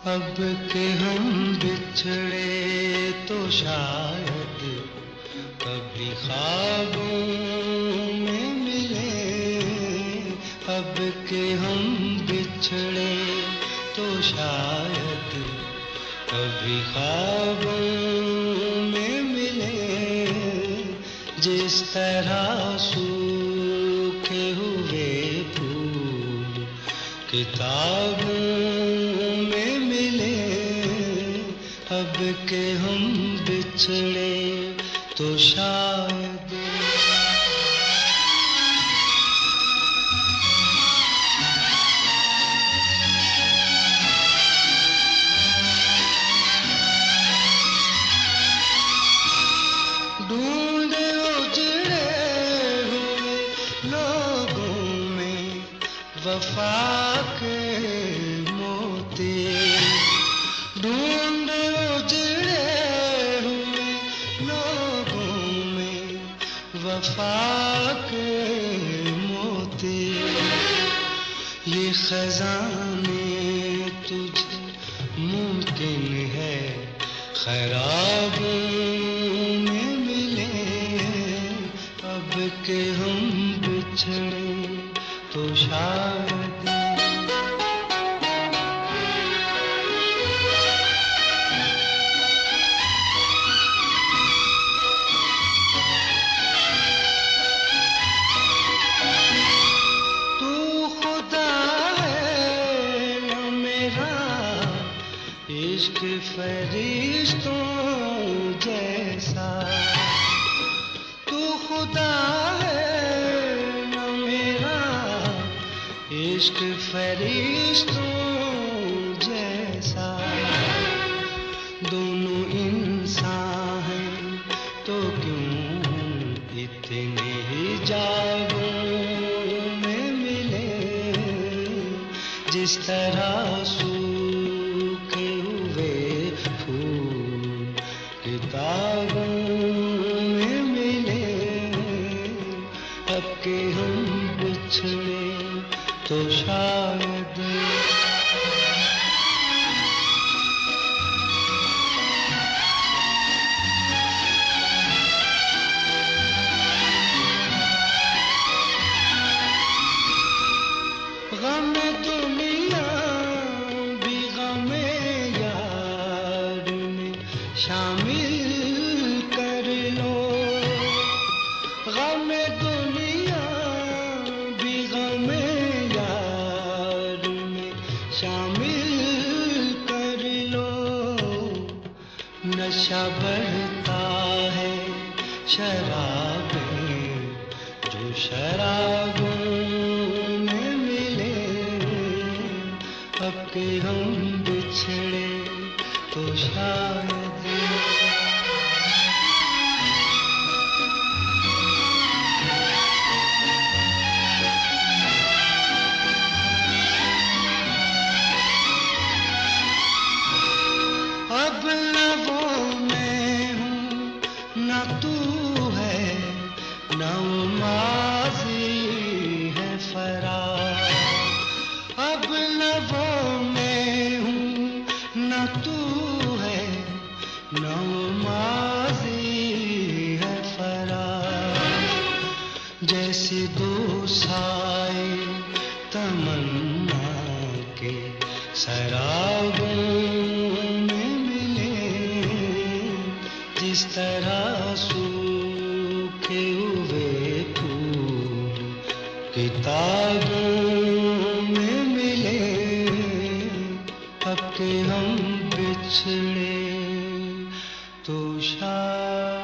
अब के हम बिछड़े तो शायद कभी ख्वाबों में मिले। अब के हम बिछड़े तो शायद कभी ख्वाबों में मिले। जिस तरह सूखे हुए फूल किताबों में मिले। अब के हम बिछड़े तो शायद ढूंढे उजड़े हुए लोगों में वफा के मोती। ढूंढे उजड़े हुए लोगों में वफा के मोती। ये खजाने तुझे मुमकिन है खराबों में मिले। अब के हम बिछड़े तो शायद इश्क फरिश्तों जैसा। तू खुदा है न मेरा इश्क फरिश्तों जैसा। दोनों इंसान हैं तो क्यों इतने ही जागों में मिले। जिस तरह सूखे हुए फूल किताबों में मिले। अब के हम बिछड़े तो शायद गम दुनिया भी गमे यार में शामिल कर लो। गम दुनिया भी गमे यार में शामिल कर लो। नशा बढ़ता है शराबें जो शराबों में मिले। अब के हम बिछड़े तो शायद अब लबों में हूँ न तू है न माज़ी है फरार। अब लबों में हूँ न तू है न माज़ी है फरार। जैसे दो साए तमन्ना के सराबों में मिले। जिस तरह सूखे हुए फूल किताबों में मिले। अब के हम बिछड़े तो शायद